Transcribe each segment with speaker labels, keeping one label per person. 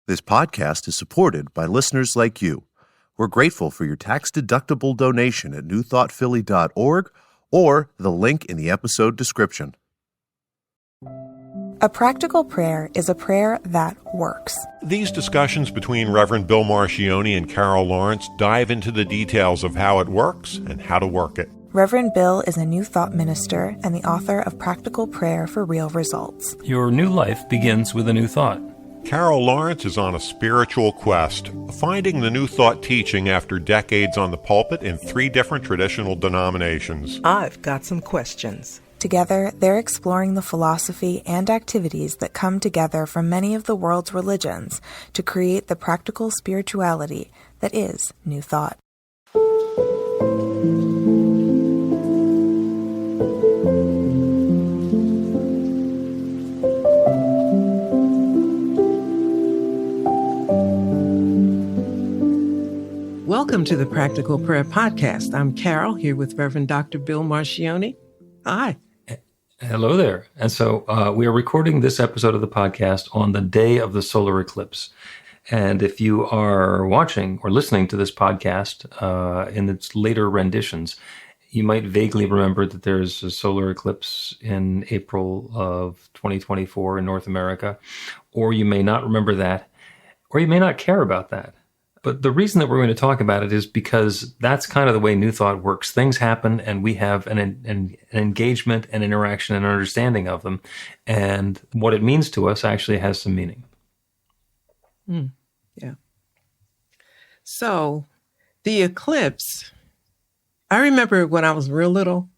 Speaker 1: This podcast is supported by listeners like you. We're grateful for your tax-deductible donation at newthoughtphilly.org or the link in the episode description.
Speaker 2: A practical prayer is a prayer that works.
Speaker 3: These discussions between Reverend Bill Marchioni and Carol Lawrence dive into the details of how it works and how to work it.
Speaker 2: Reverend Bill is a New Thought minister and the author of Practical Prayer for Real Results.
Speaker 4: Your new life begins with a new thought.
Speaker 3: Carol Lawrence is on a spiritual quest, finding the New Thought teaching after decades on the pulpit in 3 different traditional denominations.
Speaker 5: I've got some questions.
Speaker 2: Together, they're exploring the philosophy and activities that come together from many of the world's religions to create the practical spirituality that is New Thought.
Speaker 5: Welcome to the Practical Prayer Podcast. I'm Carol, here with Reverend Dr. Bill Marchioni. Hi.
Speaker 4: Hello there. And so we are recording this episode of the podcast on the day of the solar eclipse. And if you are watching or listening to this podcast in its later renditions, you might vaguely remember that there's a solar eclipse in April of 2024 in North America, or you may not remember that, or you may not care about that. But the reason that we're going to talk about it is because that's kind of the way New Thought works. Things happen and we have an engagement and interaction and understanding of them. And what it means to us actually has some meaning.
Speaker 5: Yeah. So the eclipse, I remember when I was real little,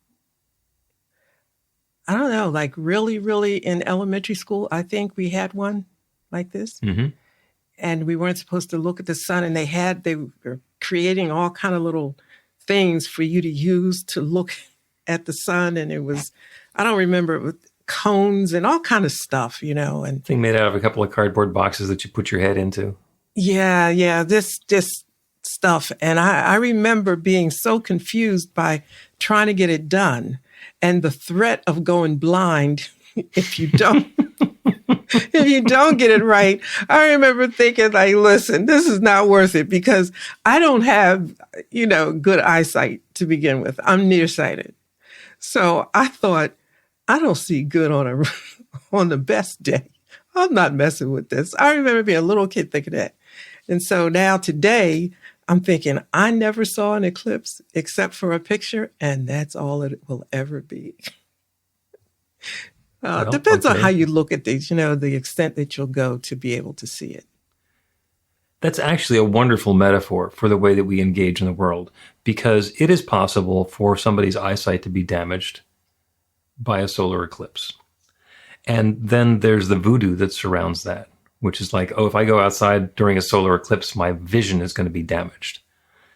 Speaker 5: I don't know, like really in elementary school, I think we had one like this. Mm-hmm. And we weren't supposed to look at the sun, and they were creating all kind of little things for you to use to look at the sun. And it was, I don't remember, it was cones and all kind of stuff, you know. And
Speaker 4: thing made out of a couple of cardboard boxes that you put your head into.
Speaker 5: Yeah, this stuff. And I remember being so confused by trying to get it done and the threat of going blind if you don't. If you don't get it right. I remember thinking, like, listen, this is not worth it because I don't have, good eyesight to begin with. I'm nearsighted. So I thought, I don't see good on the best day. I'm not messing with this. I remember being a little kid thinking that. And so now today, I'm thinking, I never saw an eclipse except for a picture, and that's all it will ever be. Depends on how you look at these, the extent that you'll go to be able to see it.
Speaker 4: That's actually a wonderful metaphor for the way that we engage in the world, because it is possible for somebody's eyesight to be damaged by a solar eclipse. And then there's the voodoo that surrounds that, which is like, if I go outside during a solar eclipse, my vision is going to be damaged.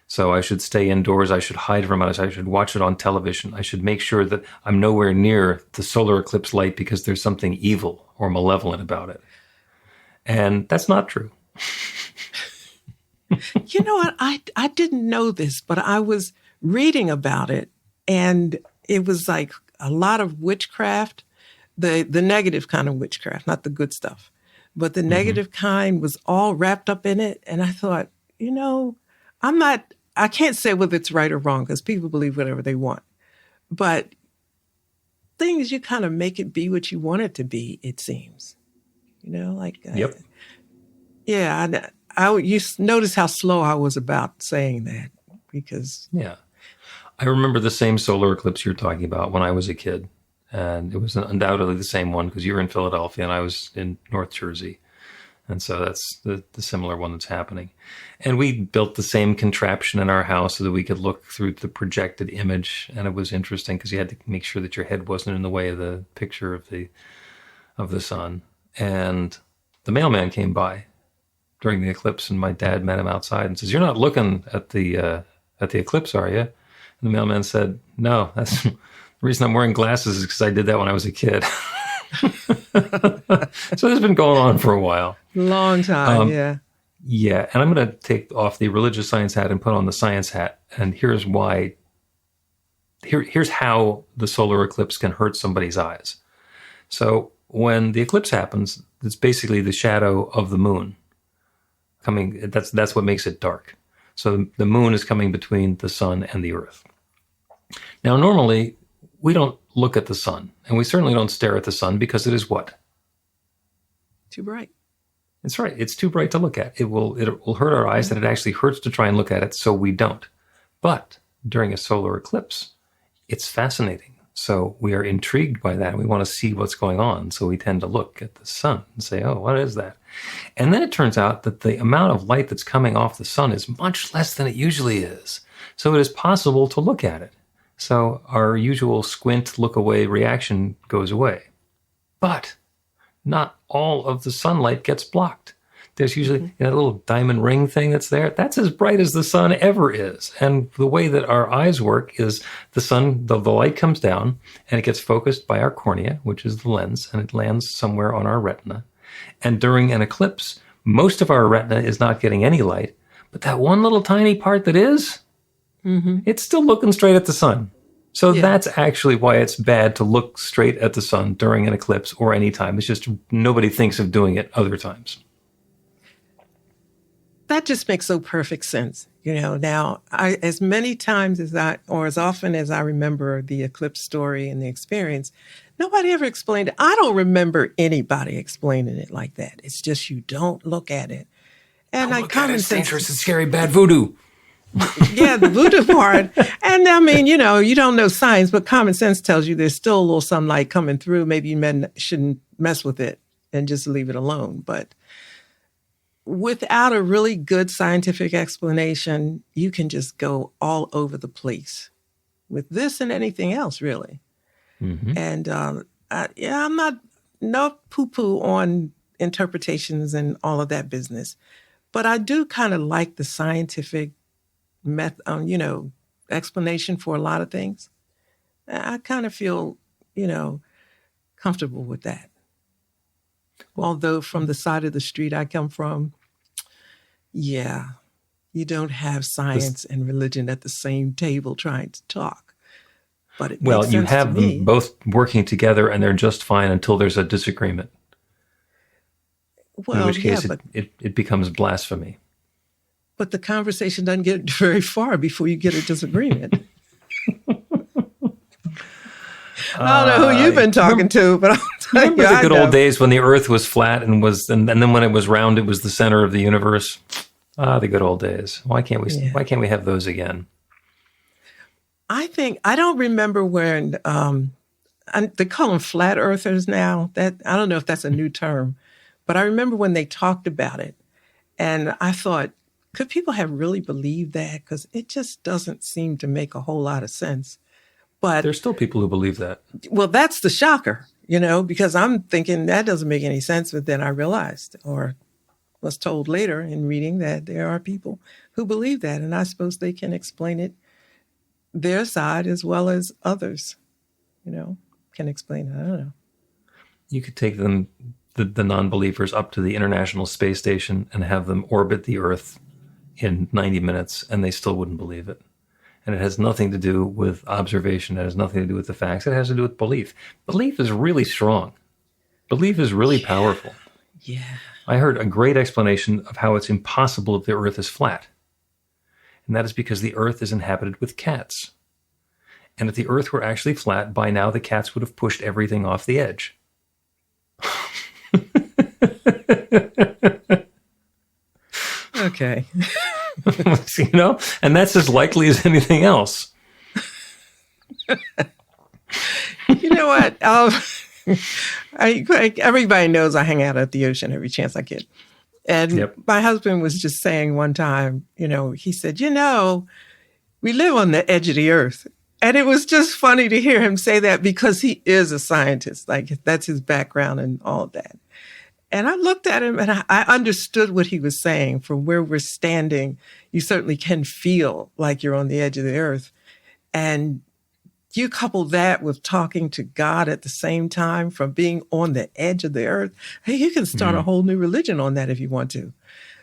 Speaker 4: So I should stay indoors. I should hide from it. I should watch it on television. I should make sure that I'm nowhere near the solar eclipse light because there's something evil or malevolent about it. And that's not true.
Speaker 5: You know what? I didn't know this, but I was reading about it, and it was like a lot of witchcraft, the negative kind of witchcraft, not the good stuff, but the negative kind was all wrapped up in it. And I thought, I can't say whether it's right or wrong because people believe whatever they want. But things, you kind of make it be what you want it to be, it seems.
Speaker 4: Yep.
Speaker 5: Yeah, you notice how slow I was about saying that because...
Speaker 4: Yeah. I remember the same solar eclipse you're talking about when I was a kid. And it was undoubtedly the same one because you were in Philadelphia and I was in North Jersey. And so that's the similar one that's happening. And we built the same contraption in our house so that we could look through the projected image. And it was interesting because you had to make sure that your head wasn't in the way of the picture of the sun. And the mailman came by during the eclipse, and my dad met him outside and says, "You're not looking at the eclipse, are you?" And the mailman said, "No, that's the reason I'm wearing glasses is because I did that when I was a kid." So it's been going on for a while.
Speaker 5: Long time, yeah.
Speaker 4: Yeah, and I'm going to take off the religious science hat and put on the science hat. And here's why. Here's how the solar eclipse can hurt somebody's eyes. So when the eclipse happens, it's basically the shadow of the moon. coming. That's what makes it dark. So the moon is coming between the sun and the earth. Now, normally we don't look at the sun, and we certainly don't stare at the sun because it is what?
Speaker 5: Too bright.
Speaker 4: That's right. It's too bright to look at. It will hurt our eyes, and it actually hurts to try and look at it, so we don't. But during a solar eclipse, it's fascinating. So we are intrigued by that, and we want to see what's going on. So we tend to look at the sun and say, oh, what is that? And then it turns out that the amount of light that's coming off the sun is much less than it usually is. So it is possible to look at it. So our usual squint, look away reaction goes away. But not all of the sunlight gets blocked. There's usually a little diamond ring thing that's there. That's as bright as the sun ever is. And the way that our eyes work is the sun, the light comes down and it gets focused by our cornea, which is the lens, and it lands somewhere on our retina. And during an eclipse, most of our retina is not getting any light, but that one little tiny part that is, it's still looking straight at the sun. So that's actually why it's bad to look straight at the sun during an eclipse or any time. It's just nobody thinks of doing it other times.
Speaker 5: That just makes so perfect sense. Now, as many times as often as I remember the eclipse story and the experience, nobody ever explained it. I don't remember anybody explaining it like that. It's just you don't look at it. And common sense.
Speaker 4: It's dangerous and scary, bad voodoo.
Speaker 5: Yeah, the voodoo part. And I mean, you don't know science, but common sense tells you there's still a little sunlight coming through. Maybe you shouldn't mess with it and just leave it alone. But without a really good scientific explanation, you can just go all over the place with this and anything else, really. And I'm not no poo-poo on interpretations and all of that business, but I do kind of like the scientific explanation for a lot of things. I kind of feel, comfortable with that. Although from the side of the street I come from, you don't have science and religion at the same table trying to talk. But it makes sense
Speaker 4: you have
Speaker 5: to me.
Speaker 4: them both working together and they're just fine until there's a disagreement.
Speaker 5: Well,
Speaker 4: in which case
Speaker 5: but
Speaker 4: it becomes blasphemy.
Speaker 5: But the conversation doesn't get very far before you get a disagreement. I don't know who you've been talking to, but I'll tell you,
Speaker 4: Remember the good
Speaker 5: I
Speaker 4: old
Speaker 5: know.
Speaker 4: days when the Earth was flat and then when it was round, it was the center of the universe. The good old days. Why can't we have those again?
Speaker 5: I don't remember when they call them flat earthers now. That I don't know if that's a new term, but I remember when they talked about it, and I thought, could people have really believed that? Because it just doesn't seem to make a whole lot of sense. But
Speaker 4: There's still people who believe that.
Speaker 5: well, that's the shocker, because I'm thinking that doesn't make any sense. But then I realized, or was told later in reading, that there are people who believe that, and I suppose they can explain it their side as well as others, can explain it. I don't know.
Speaker 4: You could take them, the non-believers, up to the International Space Station and have them orbit the Earth in 90 minutes, and they still wouldn't believe it. And it has nothing to do with observation. It has nothing to do with the facts. It has to do with belief. Belief is really strong. Belief is really powerful.
Speaker 5: Yeah.
Speaker 4: I heard a great explanation of how it's impossible that the Earth is flat. And that is because the Earth is inhabited with cats. And if the Earth were actually flat, by now the cats would have pushed everything off the edge.
Speaker 5: Okay.
Speaker 4: And that's as likely as anything else.
Speaker 5: You know what? Everybody knows I hang out at the ocean every chance I get. And my husband was just saying one time, he said, we live on the edge of the earth. And it was just funny to hear him say that because he is a scientist. Like, that's his background and all of that. And I looked at him and I understood what he was saying. From where we're standing, you certainly can feel like you're on the edge of the earth. And you couple that with talking to God at the same time, from being on the edge of the earth, hey, you can start a whole new religion on that if you want to.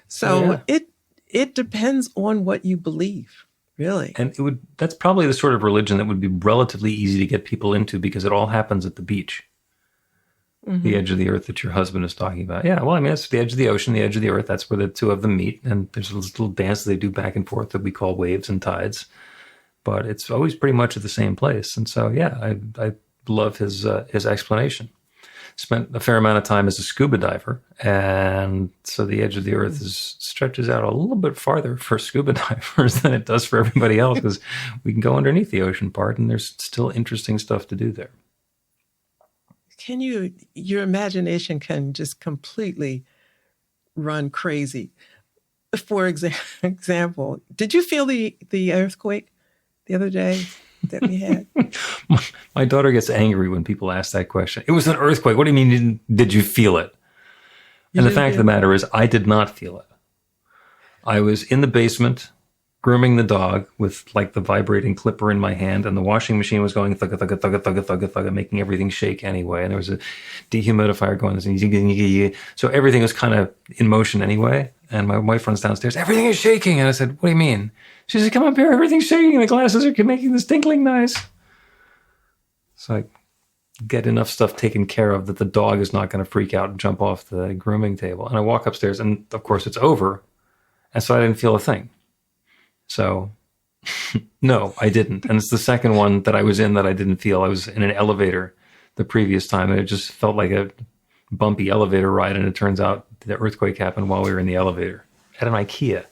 Speaker 5: So it depends on what you believe, really.
Speaker 4: And that's probably the sort of religion that would be relatively easy to get people into because it all happens at the beach. the edge of the earth that your husband is talking about. Yeah, well, I mean, it's the edge of the ocean, the edge of the earth. That's where the two of them meet. And there's a little dance they do back and forth that we call waves and tides. But it's always pretty much at the same place. And so, yeah, I love his explanation. Spent a fair amount of time as a scuba diver. And so the edge of the earth stretches out a little bit farther for scuba divers than it does for everybody else, because we can go underneath the ocean part and there's still interesting stuff to do there.
Speaker 5: Your imagination can just completely run crazy. For example, did you feel the earthquake the other day that we had?
Speaker 4: My daughter gets angry when people ask that question. It was an earthquake. What do you mean, did you feel it? And the fact of the matter is, I did not feel it. I was in the basement grooming the dog with like the vibrating clipper in my hand, and the washing machine was going thugga, thugga, thugga, thugga, thugga, thugga, making everything shake anyway. And there was a dehumidifier going, so everything was kind of in motion anyway. And my wife runs downstairs, everything is shaking. And I said, what do you mean? She said, come up here, everything's shaking, and the glasses are making this tinkling noise. So I get enough stuff taken care of that the dog is not going to freak out and jump off the grooming table. And I walk upstairs, and of course it's over. And so I didn't feel a thing. So, no, I didn't. And it's the second one that I was in that I didn't feel. I was in an elevator the previous time, and it just felt like a bumpy elevator ride. And it turns out the earthquake happened while we were in the elevator at an IKEA.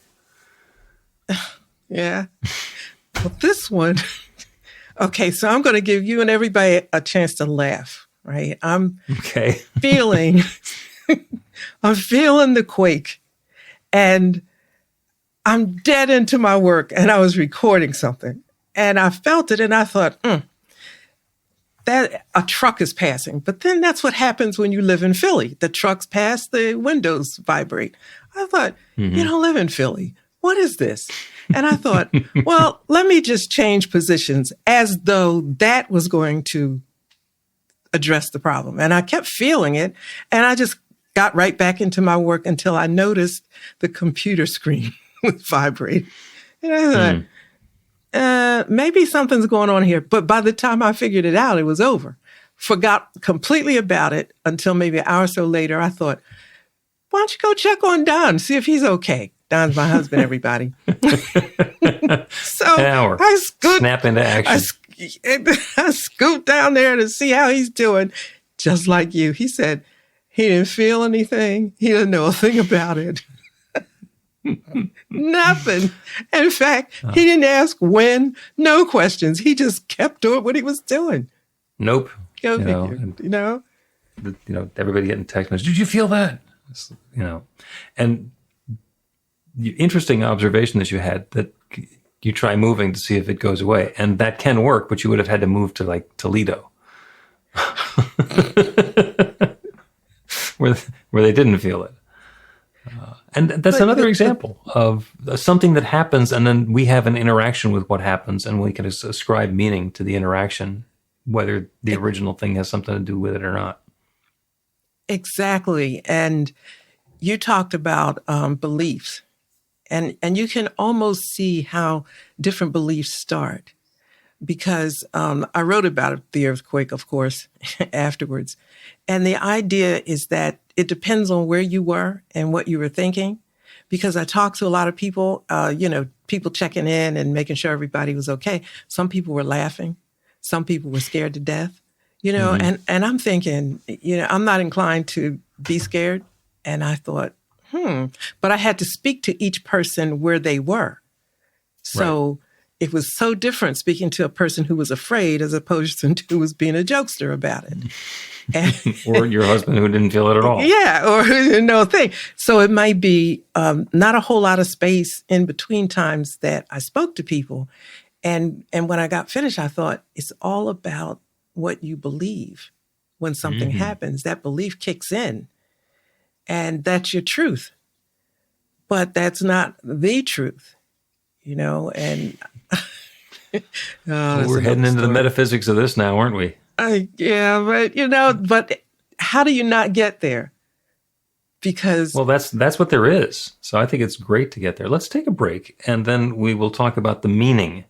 Speaker 5: Yeah. Well, this one, okay, so I'm going to give you and everybody a chance to laugh, right? I'm feeling the quake, and I'm dead into my work, and I was recording something, and I felt it, and I thought, that a truck is passing. But then that's what happens when you live in Philly. The trucks pass, the windows vibrate. I thought, you don't live in Philly. What is this? And I thought, well, let me just change positions, as though that was going to address the problem. And I kept feeling it, and I just got right back into my work until I noticed the computer screen was vibrating. And I thought, maybe something's going on here. But by the time I figured it out, it was over. Forgot completely about it until maybe an hour or so later. I thought, why don't you go check on Don, see if he's okay. Don's my husband, everybody. So I
Speaker 4: snap into action.
Speaker 5: I scooped down there to see how he's doing, just like you. He said he didn't feel anything. He didn't know a thing about it. Nothing. In fact, he didn't ask when, no questions. He just kept doing what he was doing.
Speaker 4: Nope.
Speaker 5: Go figure.
Speaker 4: Everybody getting text messages. Did you feel that? And interesting observation that you had, that you try moving to see if it goes away, and that can work, but you would have had to move to like Toledo, where they didn't feel it. And that's another example of something that happens, and then we have an interaction with what happens, and we can ascribe meaning to the interaction, whether the original thing has something to do with it or not. Exactly.
Speaker 5: And you talked about beliefs, and you can almost see how different beliefs start, because I wrote about the earthquake, of course, afterwards. And the idea is that it depends on where you were and what you were thinking, because I talked to a lot of people, people checking in and making sure everybody was okay. Some people were laughing. Some people were scared to death, and I'm thinking, I'm not inclined to be scared. And I thought, but I had to speak to each person where they were. So it was so different speaking to a person who was afraid as opposed to who was being a jokester about it.
Speaker 4: Or your husband who didn't feel it at all.
Speaker 5: Yeah, or no thing. So it might be not a whole lot of space in between times that I spoke to people. And when I got finished, I thought, it's all about what you believe. When something happens, that belief kicks in. And that's your truth. But that's not the truth, and
Speaker 4: we're heading into the metaphysics of this now, aren't we?
Speaker 5: But how do you not get there? Because
Speaker 4: that's what there is. So I think it's great to get there. Let's take a break, and then we will talk about the meaning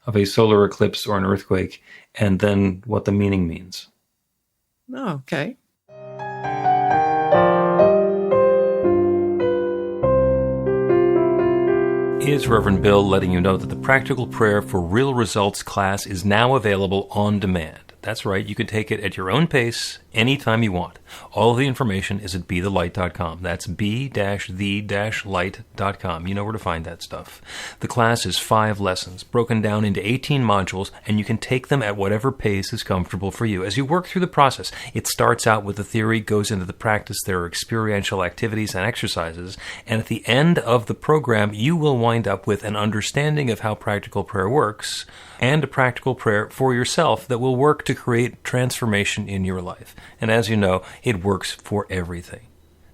Speaker 4: of a solar eclipse or an earthquake, and then what the meaning means.
Speaker 5: Oh, okay.
Speaker 4: It's Reverend Bill letting you know that the Practical Prayer for Real Results class is now available on demand. That's right, you can take it at your own pace, anytime you want. All of the information is at bethelight.com. That's b-the-light.com. You know where to find that stuff. The class is 5 lessons, broken down into 18 modules, and you can take them at whatever pace is comfortable for you. As you work through the process, it starts out with the theory, goes into the practice, there are experiential activities and exercises, and at the end of the program, you will wind up with an understanding of how practical prayer works, and a practical prayer for yourself that will work to create transformation in your life. And as you know, it works for everything.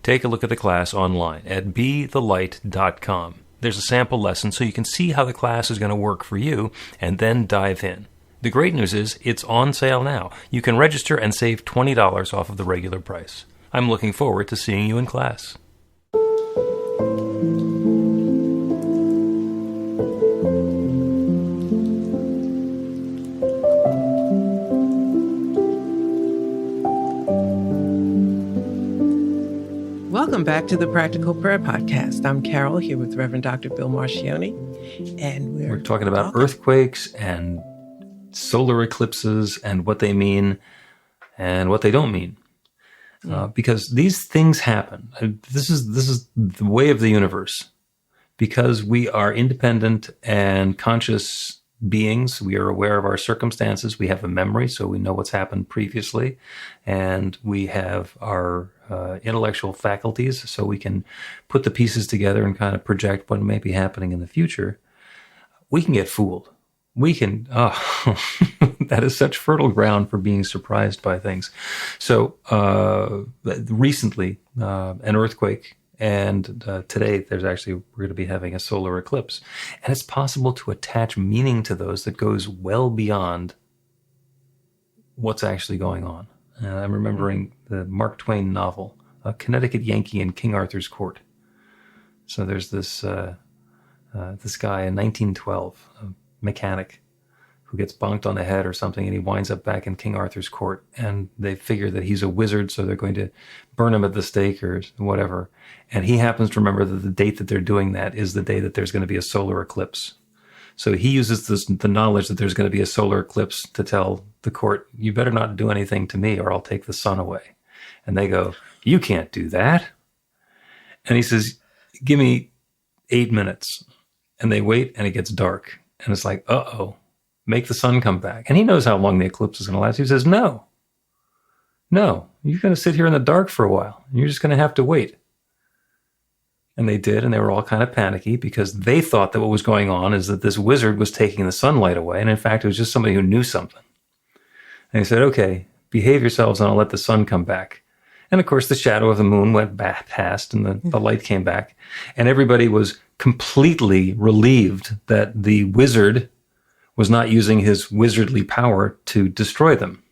Speaker 4: Take a look at the class online at bethelight.com. There's a sample lesson so you can see how the class is going to work for you and then dive in. The great news is it's on sale now. You can register and save $20 off of the regular price. I'm looking forward to seeing you in class.
Speaker 5: Welcome back to the Practical Prayer Podcast. I'm Carol, here with Reverend Dr. Bill Marcioni, and
Speaker 4: we're talking about earthquakes and solar eclipses and what they mean and what they don't mean. Because these things happen. This is the way of the universe. Because we are independent and conscious beings, we are aware of our circumstances. We have a memory, so we know what's happened previously, and we have our intellectual faculties, so we can put the pieces together and kind of project what may be happening in the future. We can get fooled. We can, that is such fertile ground for being surprised by things. So recently, an earthquake, and today we're going to be having a solar eclipse. And it's possible to attach meaning to those that goes well beyond what's actually going on. I'm remembering the Mark Twain novel, A Connecticut Yankee in King Arthur's Court. So there's this guy in 1912, a mechanic, who gets bonked on the head or something, and he winds up back in King Arthur's Court. And they figure that he's a wizard, so they're going to burn him at the stake or whatever. And he happens to remember that the date that they're doing that is the day that there's going to be a solar eclipse. So he uses the knowledge that there's going to be a solar eclipse to tell the court, you better not do anything to me or I'll take the sun away. And they go, you can't do that. And he says, give me 8 minutes. And they wait and it gets dark. And it's like, uh-oh, make the sun come back. And he knows how long the eclipse is going to last. He says, no, you're going to sit here in the dark for a while. You're just going to have to wait. And they did, and they were all kind of panicky because they thought that what was going on is that this wizard was taking the sunlight away. And in fact, it was just somebody who knew something. And he said, okay, behave yourselves and I'll let the sun come back. And of course, the shadow of the moon went back past and the light came back. And everybody was completely relieved that the wizard was not using his wizardly power to destroy them.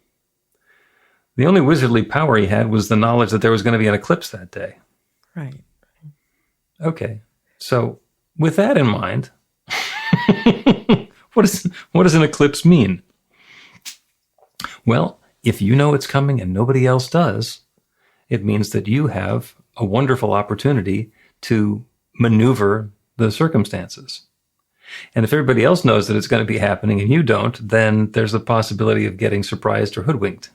Speaker 4: The only wizardly power he had was the knowledge that there was going to be an eclipse that day.
Speaker 5: Right.
Speaker 4: Okay. So with that in mind, what does an eclipse mean? Well, if you know it's coming and nobody else does, it means that you have a wonderful opportunity to maneuver the circumstances. And if everybody else knows that it's going to be happening and you don't, then there's a possibility of getting surprised or hoodwinked.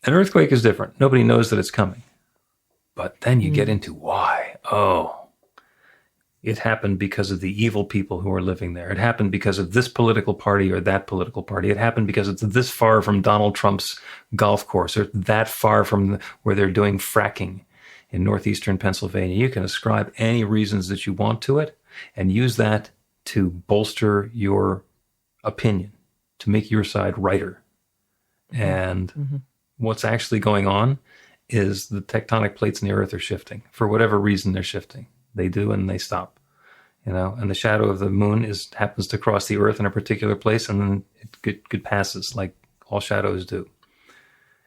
Speaker 4: An earthquake is different. Nobody knows that it's coming. But then you get into why. Oh, it happened because of the evil people who are living there. It happened because of this political party or that political party. It happened because it's this far from Donald Trump's golf course or that far from where they're doing fracking in northeastern Pennsylvania. You can ascribe any reasons that you want to it and use that to bolster your opinion, to make your side righter. And what's actually going on is the tectonic plates in the earth are shifting. For whatever reason, they're shifting. They do, and they stop. And the shadow of the moon happens to cross the earth in a particular place, and then it passes like all shadows do.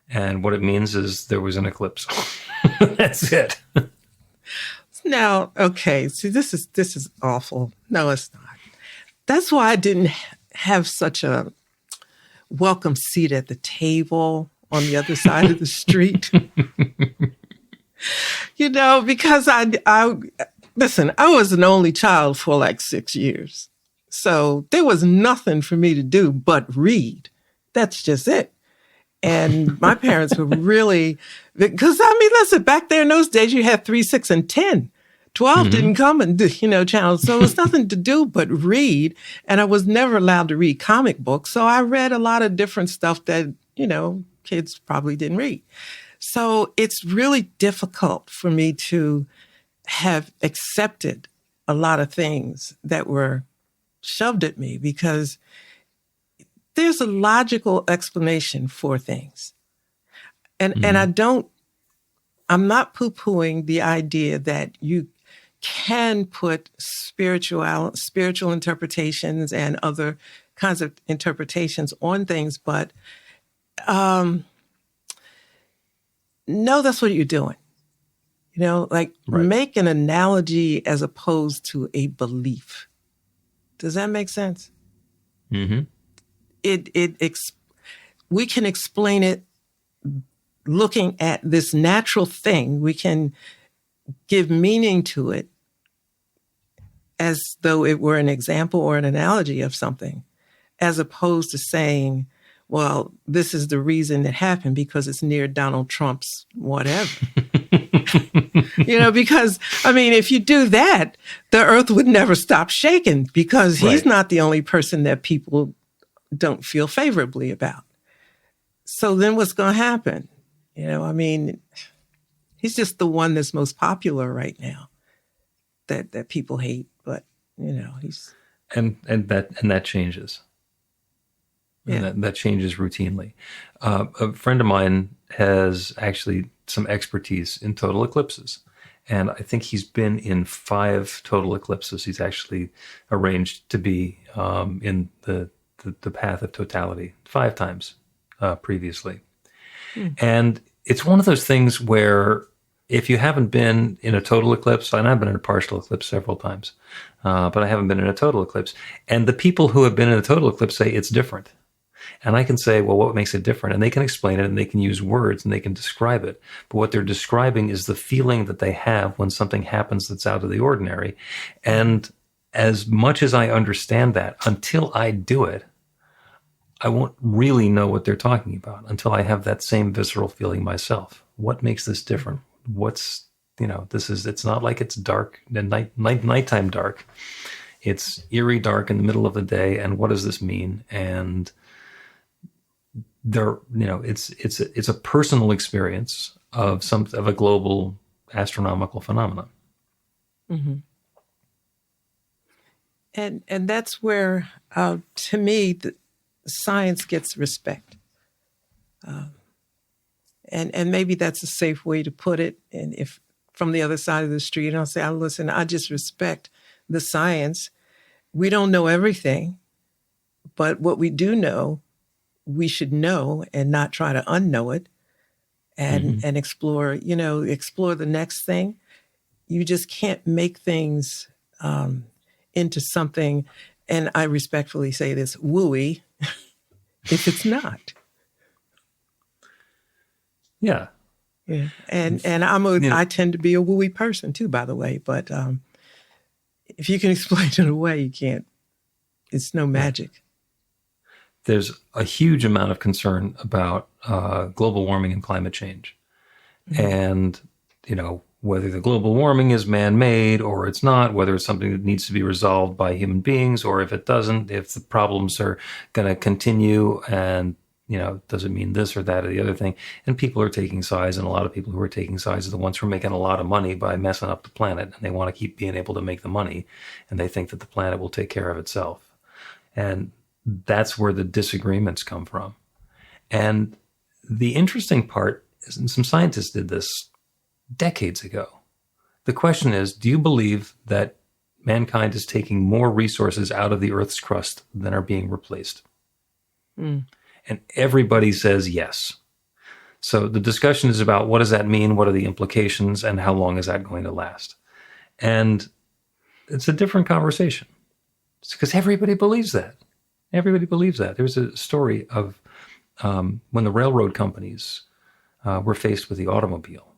Speaker 4: And what it means is there was an eclipse. That's it.
Speaker 5: Now, okay, see, this is awful. No, it's not. That's why I didn't have such a welcome seat at the table on the other side of the street. Because Listen, I was an only child for like 6 years. So there was nothing for me to do but read. That's just it. And my parents were really, because listen, back there in those days, you had 3, 6, and 10. 12 didn't come and, channels. So it was nothing to do but read. And I was never allowed to read comic books. So I read a lot of different stuff that, kids probably didn't read. So it's really difficult for me to have accepted a lot of things that were shoved at me because there's a logical explanation for things. And I'm not poo-pooing the idea that you can put spiritual interpretations and other kinds of interpretations on things, but no, that's what you're doing. Make an analogy as opposed to a belief. Does that make sense?
Speaker 4: Mm-hmm.
Speaker 5: We can explain it looking at this natural thing. We can give meaning to it as though it were an example or an analogy of something, as opposed to saying, well, this is the reason it happened because it's near Donald Trump's whatever. Because, if you do that, the earth would never stop shaking because he's not the only person that people don't feel favorably about. So then what's going to happen? He's just the one that's most popular right now that people hate, but he's.
Speaker 4: And that changes.
Speaker 5: Yeah.
Speaker 4: And that changes routinely. A friend of mine has actually some expertise in total eclipses. And I think he's been in 5 total eclipses. He's actually arranged to be in the path of totality 5 times previously. And it's one of those things where if you haven't been in a total eclipse, and I've been in a partial eclipse several times, but I haven't been in a total eclipse. And the people who have been in a total eclipse say it's different. And I can say, well, what makes it different? And they can explain it and they can use words and they can describe it. But what they're describing is the feeling that they have when something happens that's out of the ordinary. And as much as I understand that, until I do it, I won't really know what they're talking about until I have that same visceral feeling myself. What makes this different? It's not like it's dark, nighttime dark. It's eerie dark in the middle of the day. And what does this mean? And it's a personal experience of a global astronomical phenomenon.
Speaker 5: Mm-hmm. And that's where, to me, the science gets respect. And maybe that's a safe way to put it. And if from the other side of the street, I'll say, listen, I just respect the science. We don't know everything, but what we do know, we should know and not try to unknow it and explore the next thing. You just can't make things into something, and I respectfully say this, wooey, if it's not.
Speaker 4: Yeah.
Speaker 5: Yeah. And I tend to be a wooey person too, by the way, but if you can explain it away, you can't. It's no magic.
Speaker 4: There's a huge amount of concern about global warming and climate change. And, whether the global warming is man-made or it's not, whether it's something that needs to be resolved by human beings, or if it doesn't, if the problems are going to continue and, does it mean this or that or the other thing? And people are taking sides, and a lot of people who are taking sides are the ones who are making a lot of money by messing up the planet, and they want to keep being able to make the money, and they think that the planet will take care of itself. And that's where the disagreements come from. And the interesting part is, and some scientists did this decades ago. The question is, do you believe that mankind is taking more resources out of the Earth's crust than are being replaced? And everybody says yes. So the discussion is about what does that mean? What are the implications? And how long is that going to last? And it's a different conversation. It's because everybody believes that. Everybody believes that. There's a story of when the railroad companies were faced with the automobile.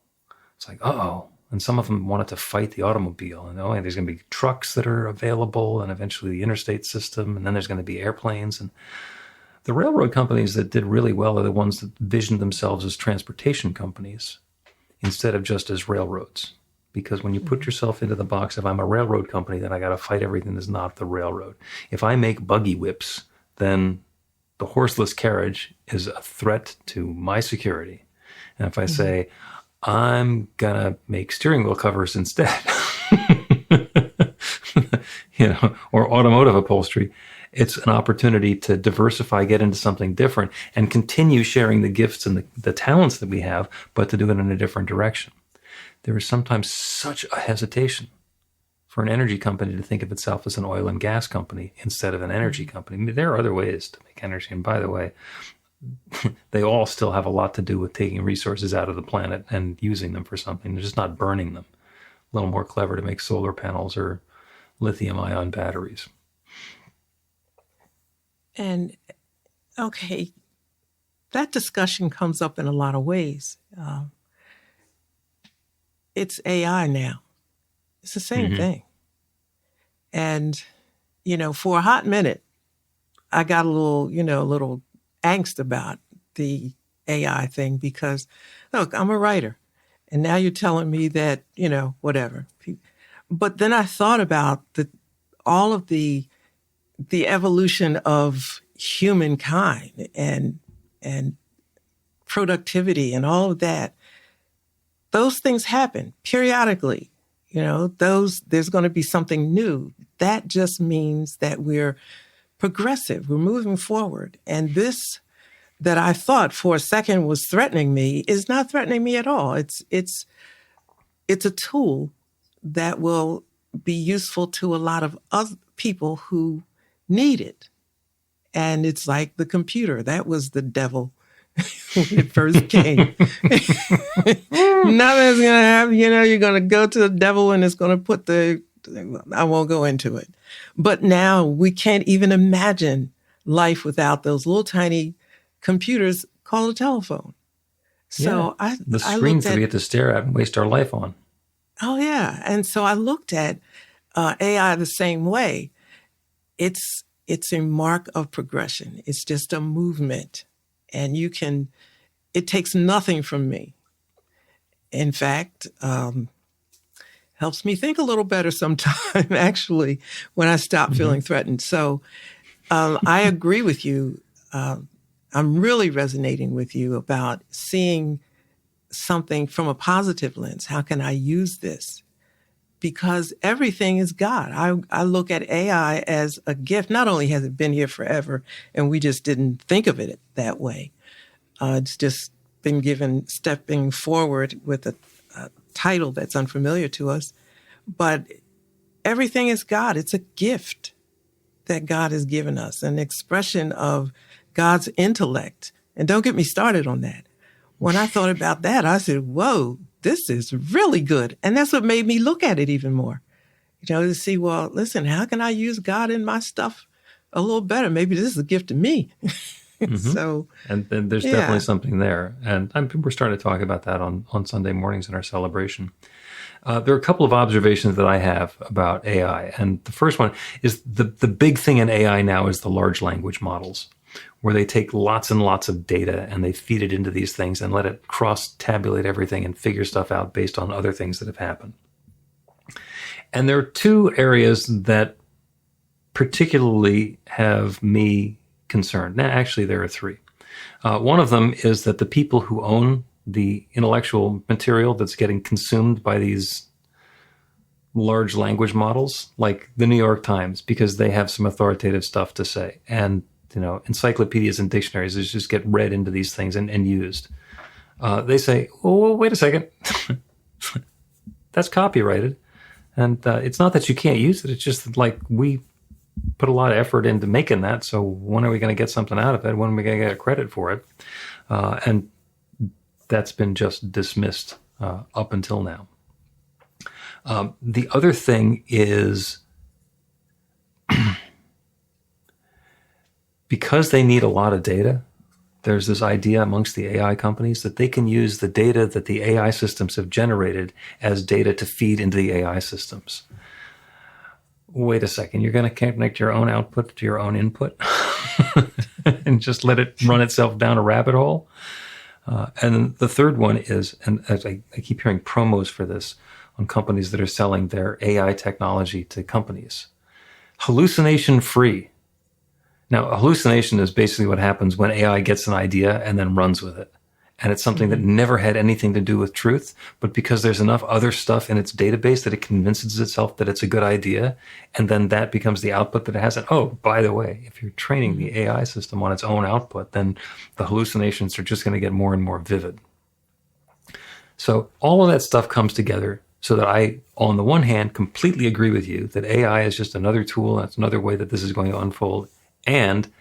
Speaker 4: It's like, And some of them wanted to fight the automobile. And there's going to be trucks that are available, and eventually the interstate system, and then there's going to be airplanes. And the railroad companies that did really well are the ones that visioned themselves as transportation companies instead of just as railroads. Because when you put yourself into the box, if I'm a railroad company, then I got to fight everything that's not the railroad. If I make buggy whips, then the horseless carriage is a threat to my security. And if I say, I'm going to make steering wheel covers instead, or automotive upholstery, it's an opportunity to diversify, get into something different, and continue sharing the gifts and the talents that we have, but to do it in a different direction. There is sometimes such a hesitation for an energy company to think of itself as an oil and gas company instead of an energy company. I mean, there are other ways to make energy. And by the way, they all still have a lot to do with taking resources out of the planet and using them for something. They're just not burning them. A little more clever to make solar panels or lithium-ion batteries.
Speaker 5: And, okay, that discussion comes up in a lot of ways. It's AI now. It's the same thing. And, for a hot minute, I got a little angst about the AI thing because, look, I'm a writer. And now you're telling me that, whatever. But then I thought about all of the evolution of humankind and productivity and all of that. Those things happen periodically. There's going to be something new. That just means that we're progressive. We're moving forward. And this that I thought for a second was threatening me is not threatening me at all. It's a tool that will be useful to a lot of other people who need it. And it's like the computer. That was the devil when it first came. Nothing's going to happen. You're going to go to the devil and it's going to put I won't go into it. But now we can't even imagine life without those little tiny computers called a telephone. So
Speaker 4: the screens that we get to stare at and waste our life on.
Speaker 5: Oh, yeah. And so I looked at AI the same way. It's a mark of progression. It's just a movement. And it takes nothing from me. In fact, helps me think a little better sometimes, actually, when I stop feeling threatened. So I agree with you. I'm really resonating with you about seeing something from a positive lens. How can I use this? Because everything is God. I look at AI as a gift. Not only has it been here forever, and we just didn't think of it that way. It's just been stepping forward with a title that's unfamiliar to us. But everything is God. It's a gift that God has given us, an expression of God's intellect. And don't get me started on that. When I thought about that, I said, whoa, this is really good. And that's what made me look at it even more, to see, well, listen, how can I use God in my stuff a little better? Maybe this is a gift to me. So,
Speaker 4: and there's definitely something there. And we're starting to talk about that on Sunday mornings in our celebration. There are a couple of observations that I have about AI. And the first one is the big thing in AI now is the large language models, where they take lots and lots of data and they feed it into these things and let it cross-tabulate everything and figure stuff out based on other things that have happened. And there are two areas that particularly have me concerned. Now, actually, there are three. One of them is that the people who own the intellectual material that's getting consumed by these large language models, like the New York Times, because they have some authoritative stuff to say, and encyclopedias and dictionaries just get read into these things and used. They say, oh, wait a second. That's copyrighted. And it's not that you can't use it. It's just like we put a lot of effort into making that. So when are we going to get something out of it? When are we going to get credit for it? And that's been just dismissed up until now. The other thing is because they need a lot of data, there's this idea amongst the AI companies that they can use the data that the AI systems have generated as data to feed into the AI systems. Wait a second, you're going to connect your own output to your own input and just let it run itself down a rabbit hole? And the third one is, and as I keep hearing promos for this on companies that are selling their AI technology to companies. Hallucination free. Now, a hallucination is basically what happens when AI gets an idea and then runs with it. And it's something that never had anything to do with truth, but because there's enough other stuff in its database that it convinces itself that it's a good idea, and then that becomes the output that it has. And oh, by the way, if you're training the AI system on its own output, then the hallucinations are just going to get more and more vivid. So all of that stuff comes together so that I, on the one hand, completely agree with you that AI is just another tool. That's another way that this is going to unfold. And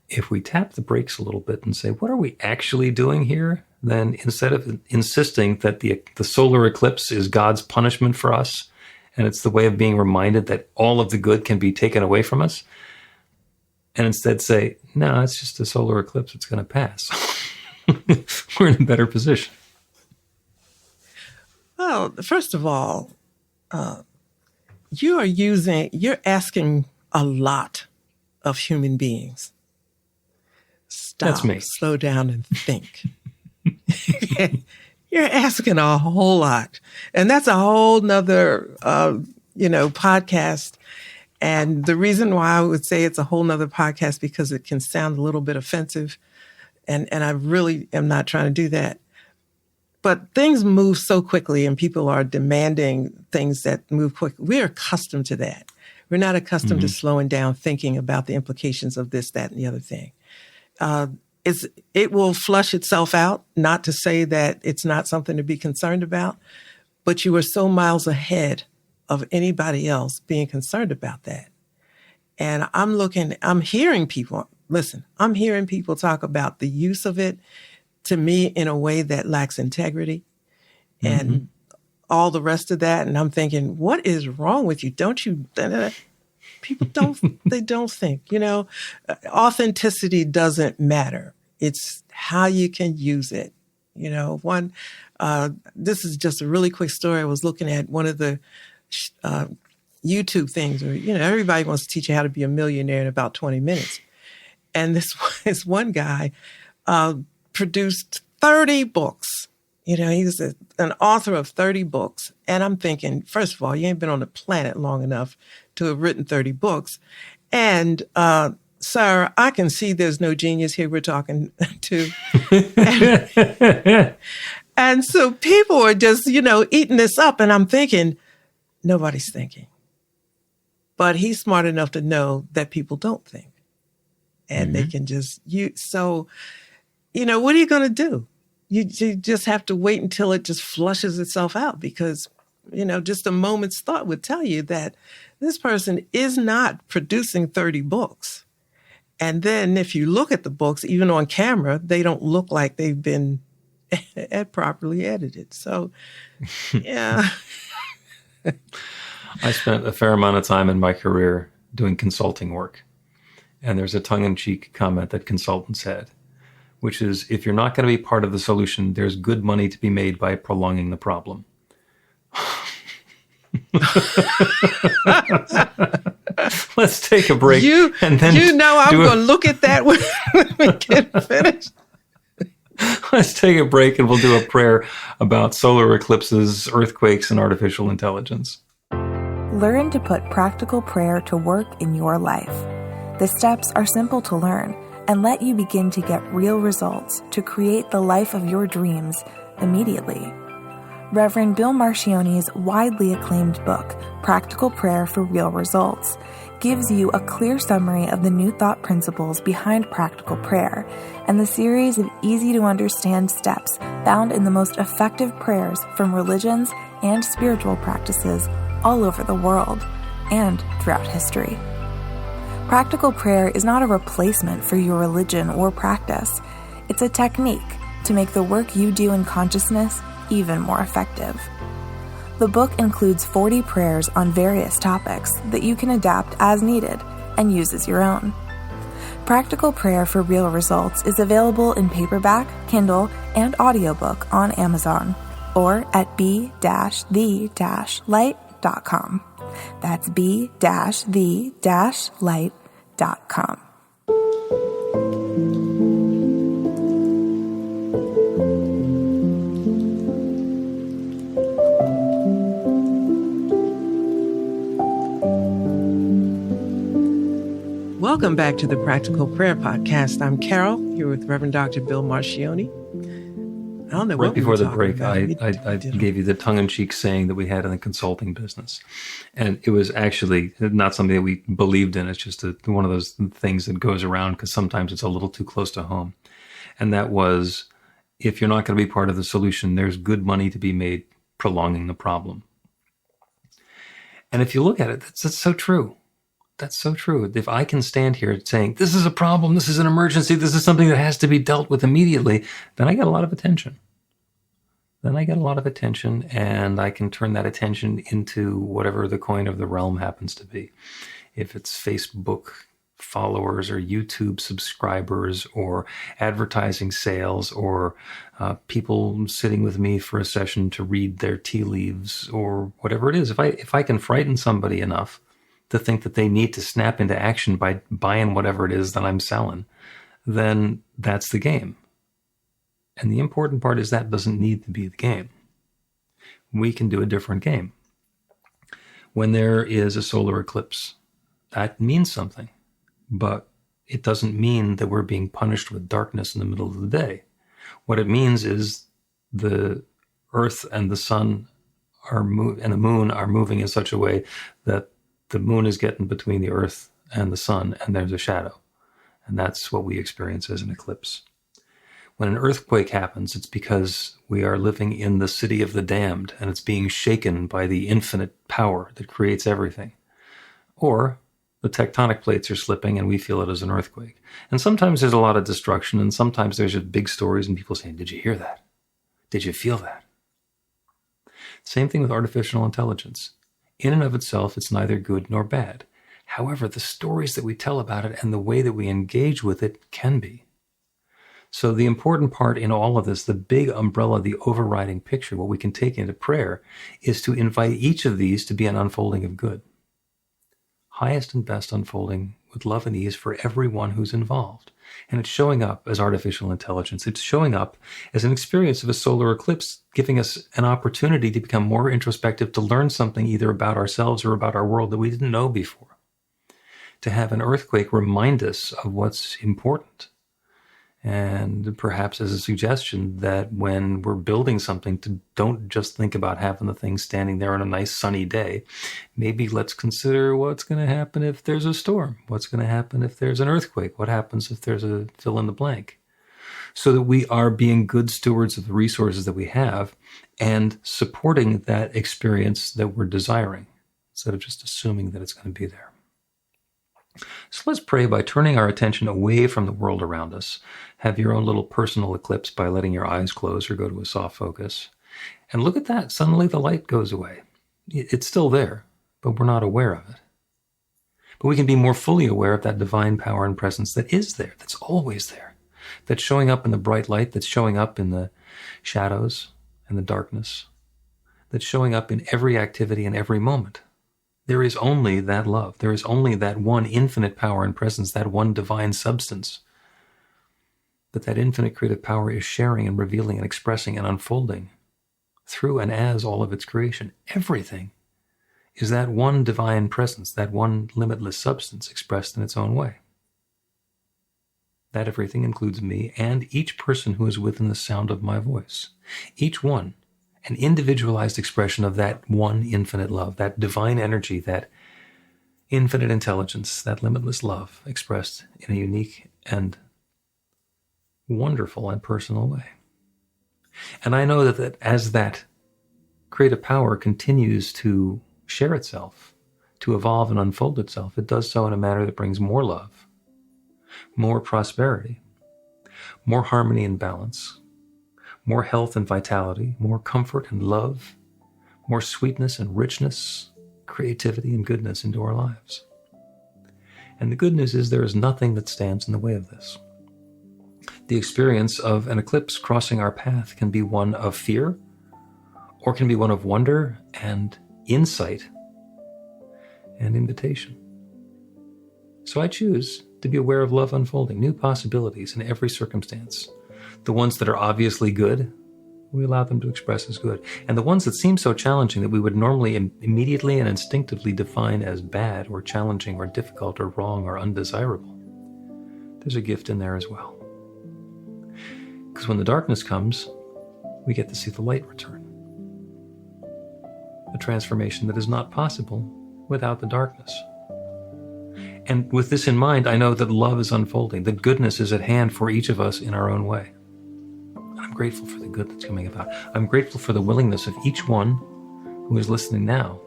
Speaker 4: if we tap the brakes a little bit and say, what are we actually doing here? Then instead of insisting that the solar eclipse is God's punishment for us, and it's the way of being reminded that all of the good can be taken away from us, and instead say, no, it's just a solar eclipse. It's going to pass. We're in a better position.
Speaker 5: Well, first of all, you're asking a lot of human beings. Stop,
Speaker 4: That's me.
Speaker 5: Slow down and think. You're asking a whole lot. And that's a whole nother, podcast. And the reason why I would say it's a whole nother podcast, because it can sound a little bit offensive. And I really am not trying to do that. But things move so quickly and people are demanding things that move quickly. We're accustomed to that. We're not accustomed to slowing down, thinking about the implications of this, that, and the other thing. It will flush itself out, not to say that it's not something to be concerned about, but you are so miles ahead of anybody else being concerned about that. And I'm hearing people talk about the use of it, to me, in a way that lacks integrity and all the rest of that. And I'm thinking, what is wrong with you? Don't you? People don't think, authenticity doesn't matter. It's how you can use it. This is just a really quick story. I was looking at one of the YouTube things where, everybody wants to teach you how to be a millionaire in about 20 minutes. And this one guy produced 30 books. He's an author of 30 books. And I'm thinking, first of all, you ain't been on the planet long enough to have written 30 books. And, sir, I can see there's no genius here we're talking to. And so people are just, eating this up. And I'm thinking, nobody's thinking. But he's smart enough to know that people don't think. And they can just, what are you going to do? You just have to wait until it just flushes itself out, because, just a moment's thought would tell you that this person is not producing 30 books. And then if you look at the books, even on camera, they don't look like they've been properly edited. So, yeah.
Speaker 4: I spent a fair amount of time in my career doing consulting work. And there's a tongue-in-cheek comment that consultants had, which is, if you're not going to be part of the solution, there's good money to be made by prolonging the problem. Let's take a break.
Speaker 5: I'm going to look at that when we get finished.
Speaker 4: Let's take a break and we'll do a prayer about solar eclipses, earthquakes, and artificial intelligence.
Speaker 2: Learn to put practical prayer to work in your life. The steps are simple to learn and let you begin to get real results to create the life of your dreams immediately. Reverend Bill Marchione's widely acclaimed book, Practical Prayer for Real Results, gives you a clear summary of the New Thought principles behind practical prayer and the series of easy-to-understand steps found in the most effective prayers from religions and spiritual practices all over the world and throughout history. Practical prayer is not a replacement for your religion or practice. It's a technique to make the work you do in consciousness even more effective. The book includes 40 prayers on various topics that you can adapt as needed and use as your own. Practical Prayer for Real Results is available in paperback, Kindle, and audiobook on Amazon or at b-the-light.com. That's b-the-light.com.
Speaker 5: Welcome back to the Practical Prayer Podcast. I'm Carol, here with Reverend Dr. Bill Marcioni. I don't know
Speaker 4: Right
Speaker 5: what we
Speaker 4: before
Speaker 5: were
Speaker 4: the
Speaker 5: talking
Speaker 4: break,
Speaker 5: about.
Speaker 4: I gave you the tongue-in-cheek saying that we had in the consulting business. And it was actually not something that we believed in. It's just one of those things that goes around because sometimes it's a little too close to home. And that was, if you're not going to be part of the solution, there's good money to be made prolonging the problem. And if you look at it, that's so true. That's so true. If I can stand here saying, this is a problem, this is an emergency, this is something that has to be dealt with immediately, then I get a lot of attention. And I can turn that attention into whatever the coin of the realm happens to be. If it's Facebook followers or YouTube subscribers or advertising sales or people sitting with me for a session to read their tea leaves or whatever it is. If I can frighten somebody enough to think that they need to snap into action by buying whatever it is that I'm selling, then that's the game. And the important part is that doesn't need to be the game. We can do a different game. When there is a solar eclipse, that means something, but it doesn't mean that we're being punished with darkness in the middle of the day. What it means is the Earth and the sun and the moon are moving in such a way that the moon is getting between the Earth and the sun, and there's a shadow. And that's what we experience as an eclipse. When an earthquake happens, it's because we are living in the city of the damned, and it's being shaken by the infinite power that creates everything. Or the tectonic plates are slipping, and we feel it as an earthquake. And sometimes there's a lot of destruction, and sometimes there's just big stories, and people saying, did you hear that? Did you feel that? Same thing with artificial intelligence. In and of itself, it's neither good nor bad. However, the stories that we tell about it and the way that we engage with it can be. So the important part in all of this, the big umbrella, the overriding picture, what we can take into prayer, is to invite each of these to be an unfolding of good. Highest and best unfolding with love and ease for everyone who's involved. And it's showing up as artificial intelligence. It's showing up as an experience of a solar eclipse, giving us an opportunity to become more introspective, to learn something either about ourselves or about our world that we didn't know before. To have an earthquake remind us of what's important. And perhaps as a suggestion that when we're building something, to don't just think about having the thing standing there on a nice sunny day. Maybe let's consider what's going to happen if there's a storm. What's going to happen if there's an earthquake? What happens if there's a fill in the blank? So that we are being good stewards of the resources that we have and supporting that experience that we're desiring, instead of just assuming that it's going to be there. So let's pray by turning our attention away from the world around us. Have your own little personal eclipse by letting your eyes close or go to a soft focus. And look at that. Suddenly the light goes away. It's still there, but we're not aware of it. But we can be more fully aware of that divine power and presence that is there, that's always there, that's showing up in the bright light, that's showing up in the shadows and the darkness, that's showing up in every activity and every moment. There is only that love. There is only that one infinite power and presence, that one divine substance. But that infinite creative power is sharing and revealing and expressing and unfolding through and as all of its creation. Everything is that one divine presence, that one limitless substance expressed in its own way. That everything includes me and each person who is within the sound of my voice. Each one, an individualized expression of that one infinite love, that divine energy, that infinite intelligence, that limitless love expressed in a unique and wonderful and personal way. And I know that as that creative power continues to share itself, to evolve and unfold itself, it does so in a manner that brings more love, more prosperity, more harmony and balance, more health and vitality, more comfort and love, more sweetness and richness, creativity and goodness into our lives. And the good news is there is nothing that stands in the way of this. The experience of an eclipse crossing our path can be one of fear, or can be one of wonder and insight and invitation. So I choose to be aware of love unfolding, new possibilities in every circumstance. The ones that are obviously good, we allow them to express as good. And the ones that seem so challenging that we would normally immediately and instinctively define as bad or challenging or difficult or wrong or undesirable, there's a gift in there as well. Because when the darkness comes, we get to see the light return. A transformation that is not possible without the darkness. And with this in mind, I know that love is unfolding, that goodness is at hand for each of us in our own way. I'm grateful for the good that's coming about. I'm grateful for the willingness of each one who is listening now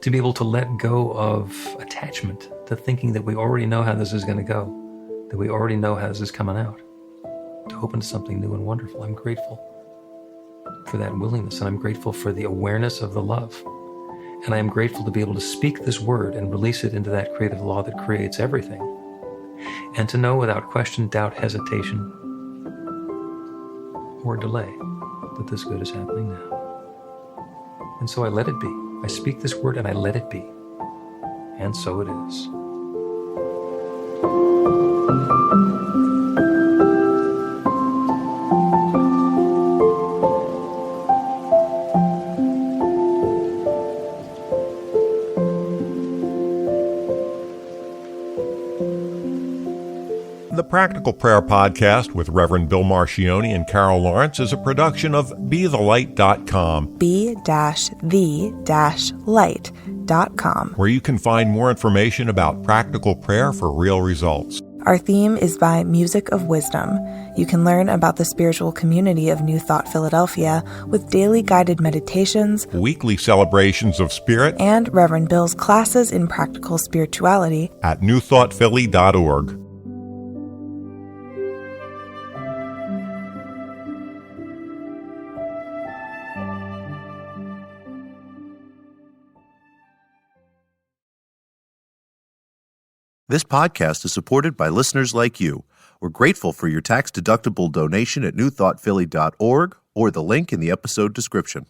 Speaker 4: to be able to let go of attachment to thinking that we already know how this is going to go, that we already know how this is coming out, to open to something new and wonderful. I'm grateful for that willingness, and I'm grateful for the awareness of the love. And I am grateful to be able to speak this word and release it into that creative law that creates everything, and to know without question, doubt, hesitation, or delay that this good is happening now. And so I let it be. I speak this word and I let it be. And so it is.
Speaker 3: The Practical Prayer Podcast with Reverend Bill Marcioni and Carol Lawrence is a production of BeTheLight.com.
Speaker 2: be-the-light.com.
Speaker 3: Where you can find more information about practical prayer for real results.
Speaker 2: Our theme is by Music of Wisdom. You can learn about the spiritual community of New Thought Philadelphia with daily guided meditations,
Speaker 3: Weekly celebrations of spirit,
Speaker 2: and Reverend Bill's classes in practical spirituality
Speaker 3: at newthoughtphilly.org.
Speaker 1: This podcast is supported by listeners like you. We're grateful for your tax-deductible donation at newthoughtphilly.org or the link in the episode description.